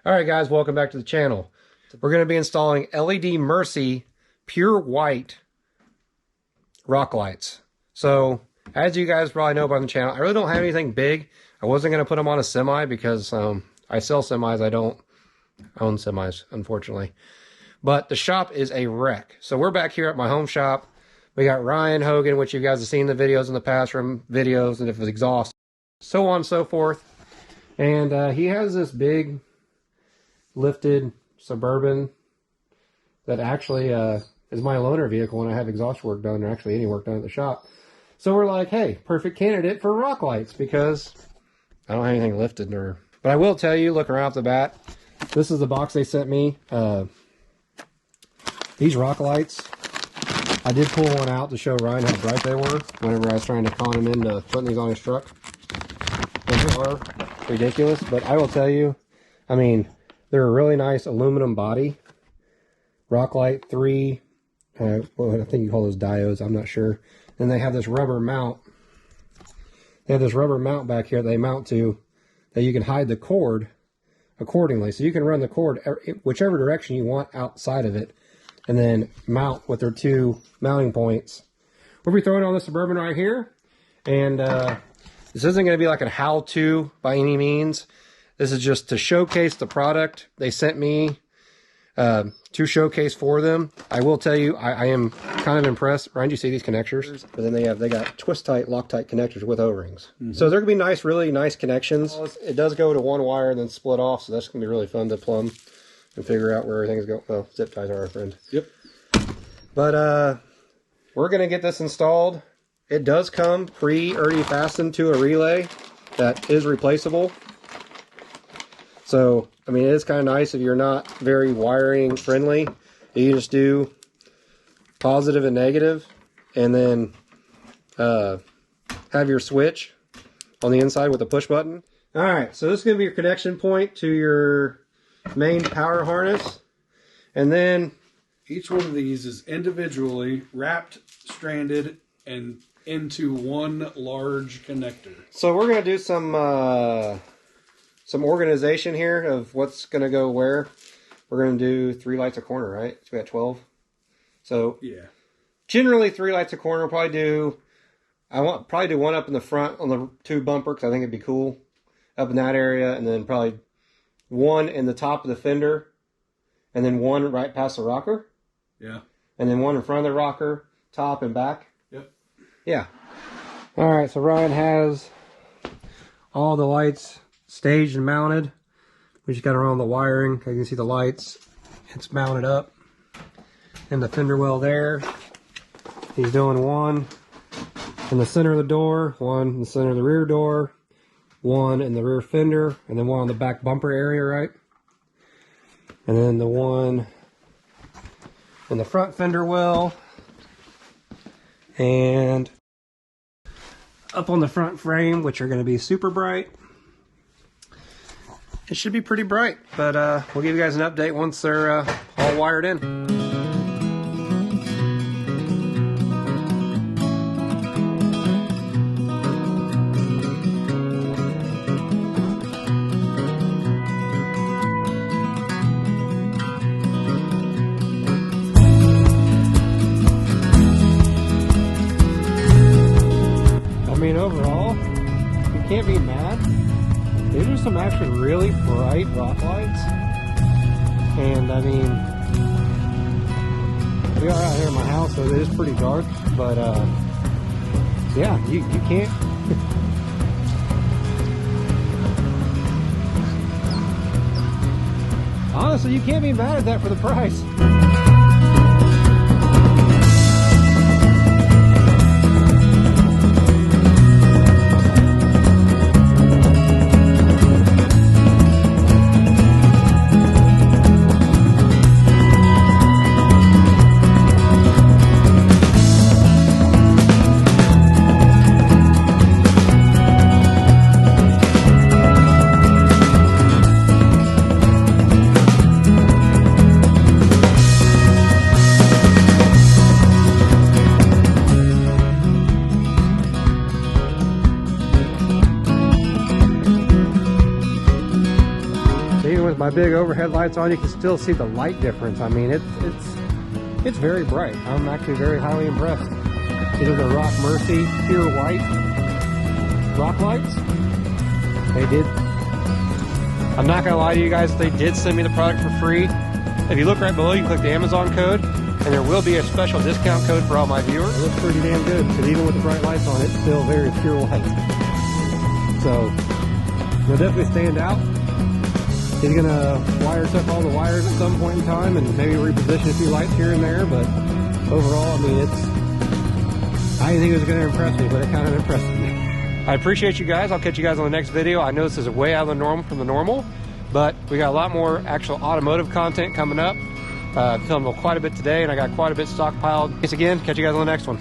Alright guys, welcome back to the channel. We're going to be installing LEDMIRCY Pure White rock lights. So, as you guys probably know by the channel, I really don't have anything big. I wasn't going to put them on a semi because I sell semis. I don't own semis, unfortunately. But the shop is a wreck. So we're back here at my home shop. We got Ryan Hogan, which you guys have seen the videos in the past from videos and if it's exhaust, so on and so forth. And he has this big lifted Suburban that actually is my loaner vehicle when I have exhaust work done, or actually any work done at the shop. So we're like, hey, perfect candidate for rock lights because I don't have anything lifted. But I will tell you, looking right off the bat, this is the box they sent me. These rock lights, I did pull one out to show Ryan how bright they were whenever I was trying to con him into putting these on his truck. And they are ridiculous, but I will tell you, I mean, they're a really nice aluminum body. Rocklight 3, well, I think you call those diodes, I'm not sure. And they have this rubber mount. They have this rubber mount back here that they mount to, that you can hide the cord accordingly. So you can run the cord whichever direction you want outside of it, and then mount with their two mounting points. We'll be throwing on the Suburban right here. And this isn't going to be like a how-to by any means. This is just to showcase the product they sent me to showcase for them. I will tell you, I am kind of impressed. Ryan, do you see these connectors? But then they got twist-tight, Loctite connectors with O-rings. So they're going to be nice, really nice connections. It does go to one wire and then split off, so that's going to be really fun to plumb and figure out where everything's going. Well, zip ties are our friend. Yep. But we're going to get this installed. It does come already fastened to a relay that is replaceable. So, I mean, it is kind of nice if you're not very wiring friendly. You just do positive and negative, and then have your switch on the inside with a push button. All right, so this is going to be your connection point to your main power harness. And then each one of these is individually wrapped, stranded, and into one large connector. So we're going to do some organization here of what's going to go where. We're going to do 3 lights a corner, right? So we got 12. So yeah, generally 3 lights a corner. Probably do one up in the front on the 2 bumper because I think it'd be cool up in that area, and then probably 1 in the top of the fender, and then 1 right past the rocker. Yeah. And then 1 in front of the rocker, top and back. Yep. Yeah. All right, so Ryan has all the lights staged and mounted. We just got to run the wiring. You can see the lights. It's mounted up in the fender well there. He's doing 1 in the center of the door, 1 in the center of the rear door, 1 in the rear fender, and then 1 on the back bumper area, right? And then the 1 in the front fender well, and up on the front frame, which are going to be super bright. It should be pretty bright, but we'll give you guys an update once they're all wired in. I mean, overall, you can't be mad. These are some actually really bright rock lights. And I mean, we are out here in my house, so it is pretty dark. But yeah, you can't. Honestly, you can't be mad at that for the price. Even with my big overhead lights on, you can still see the light difference. I mean, it's very bright. I'm actually very highly impressed. These are the LEDMIRCY Pure White rock lights. They did. I'm not gonna lie to you guys, they did send me the product for free. If you look right below, you can click the Amazon code, and there will be a special discount code for all my viewers. It looks pretty damn good, because even with the bright lights on, it's still very pure white. So, they'll definitely stand out. He's gonna wire check all the wires at some point in time, and maybe reposition a few lights here and there, but overall, I mean, I didn't think it was gonna impress me, but it kind of impressed me. I appreciate you guys. I'll catch you guys on the next video. I know this is way out of the norm from the normal, but we got a lot more actual automotive content coming up. Filmed quite a bit today, and I got quite a bit stockpiled. Thanks again. Catch you guys on the next one.